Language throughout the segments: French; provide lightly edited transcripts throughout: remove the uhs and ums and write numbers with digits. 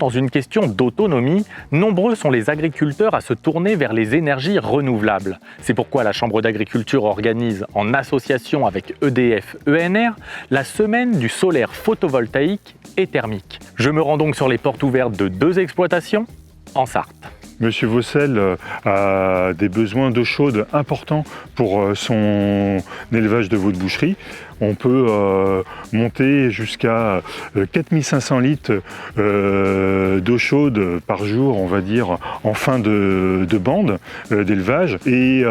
dans une question d'autonomie, nombreux sont les agriculteurs à se tourner vers les énergies renouvelables. C'est pourquoi la Chambre d'agriculture organise, en association avec EDF ENR, la semaine du solaire photovoltaïque et thermique. Je me rends donc sur les portes ouvertes de 2 exploitations en Sarthe. Monsieur Vaucel a des besoins d'eau chaude importants pour son élevage de veaux de boucherie. On peut monter jusqu'à 4500 litres d'eau chaude par jour, on va dire, en fin de bande d'élevage. Et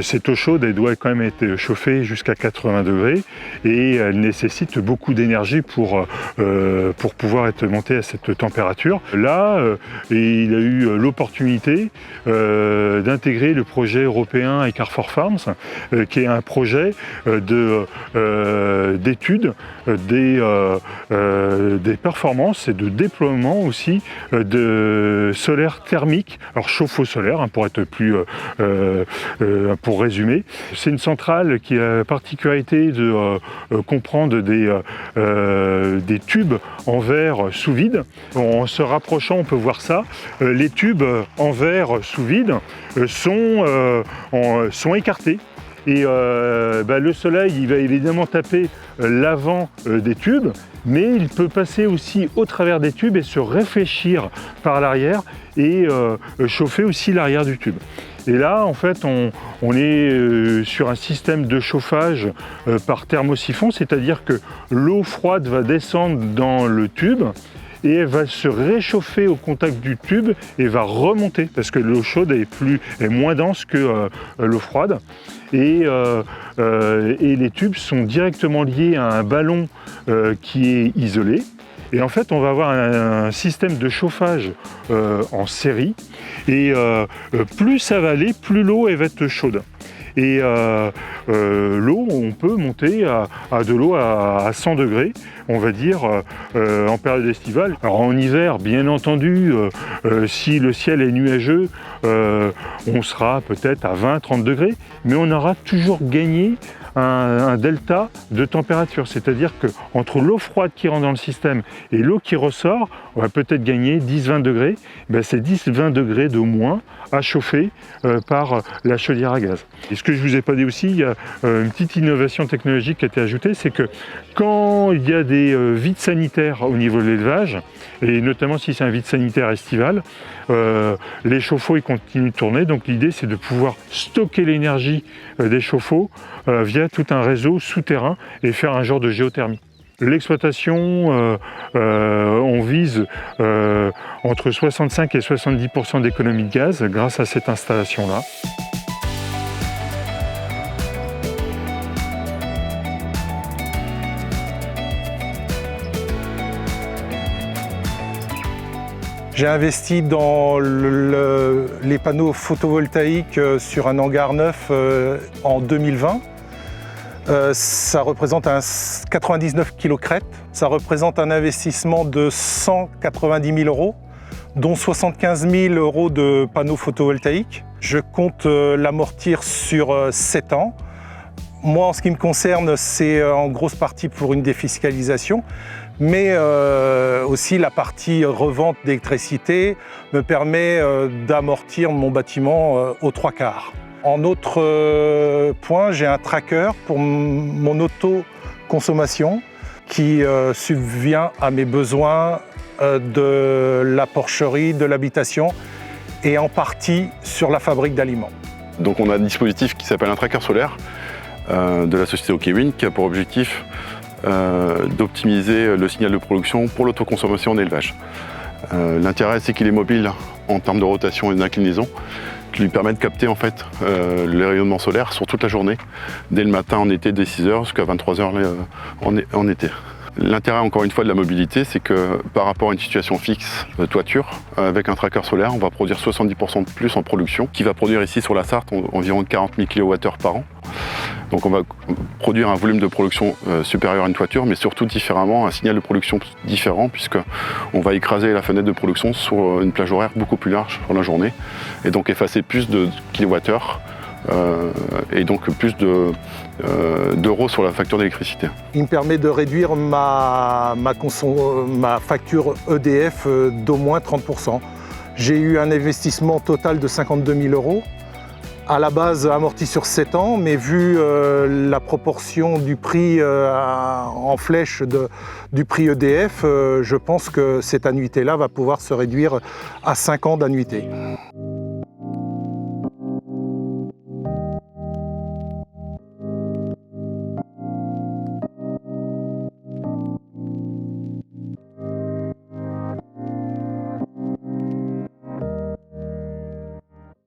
cette eau chaude, elle doit quand même être chauffée jusqu'à 80 degrés et elle nécessite beaucoup d'énergie pour pouvoir être montée à cette température. Là, il a eu l'opportunité d'intégrer le projet européen avec Carrefour Farms, qui est un projet d'études des performances et de déploiement aussi de solaire thermique, alors chauffe-eau solaire pour être plus pour résumer. C'est une centrale qui a la particularité de comprendre des tubes en verre sous vide. En se rapprochant, on peut voir ça. Les tubes en verre sous vide sont écartés. Et le soleil, il va évidemment taper l'avant des tubes, mais il peut passer aussi au travers des tubes et se réfléchir par l'arrière et chauffer aussi l'arrière du tube. Et là, en fait, on est sur un système de chauffage par thermosiphon, c'est-à-dire que l'eau froide va descendre dans le tube et elle va se réchauffer au contact du tube et va remonter parce que l'eau chaude est moins dense que l'eau froide. Et les tubes sont directement liés à un ballon qui est isolé. Et en fait, on va avoir un système de chauffage en série. Et plus ça va aller, plus l'eau va être chaude. Et l'eau, on peut monter à de l'eau à 100 degrés, on va dire, en période estivale. Alors en hiver, bien entendu, si le ciel est nuageux, on sera peut-être à 20-30 degrés, mais on aura toujours gagné un delta de température, c'est-à-dire qu'entre l'eau froide qui rentre dans le système et l'eau qui ressort, on va peut-être gagner 10-20 degrés. C'est 10-20 degrés de moins à chauffer par la chaudière à gaz. Et ce que je ne vous ai pas dit aussi, il y a une petite innovation technologique qui a été ajoutée, c'est que quand il y a des vides sanitaires au niveau de l'élevage, et notamment si c'est un vide sanitaire estival, les chauffe-eau ils continuent de tourner. Donc l'idée c'est de pouvoir stocker l'énergie des chauffe-eau via tout un réseau souterrain et faire un genre de géothermie. L'exploitation, on vise entre 65 et 70% d'économie de gaz grâce à cette installation-là. J'ai investi dans les panneaux photovoltaïques sur un hangar neuf en 2020. Ça représente un 99 kg crête. Ça représente un investissement de 190 000 €, dont 75 000 € de panneaux photovoltaïques. Je compte l'amortir sur 7 ans. Moi, en ce qui me concerne, c'est en grosse partie pour une défiscalisation, mais aussi la partie revente d'électricité me permet d'amortir mon bâtiment aux 3/4. En autre point, j'ai un tracker pour mon autoconsommation qui subvient à mes besoins de la porcherie, de l'habitation et en partie sur la fabrique d'aliments. Donc on a un dispositif qui s'appelle un tracker solaire de la société OKWind qui a pour objectif d'optimiser le signal de production pour l'autoconsommation en élevage. L'intérêt c'est qu'il est mobile en termes de rotation et d'inclinaison, qui lui permet de capter en fait les rayonnements solaires sur toute la journée, dès le matin en été, dès 6h jusqu'à 23h en été. L'intérêt encore une fois de la mobilité, c'est que par rapport à une situation fixe de toiture, avec un tracker solaire, on va produire 70% de plus en production, qui va produire ici sur la Sarthe environ 40 000 kWh par an. Donc on va produire un volume de production supérieur à une toiture, mais surtout différemment, un signal de production différent, puisqu'on va écraser la fenêtre de production sur une plage horaire beaucoup plus large sur la journée, et donc effacer plus de kilowattheures et donc plus d'euros sur la facture d'électricité. Il me permet de réduire ma facture EDF d'au moins 30%. J'ai eu un investissement total de 52 000 €. À la base amorti sur 7 ans, mais vu la proportion du prix en flèche du prix EDF, je pense que cette annuité-là va pouvoir se réduire à 5 ans d'annuité.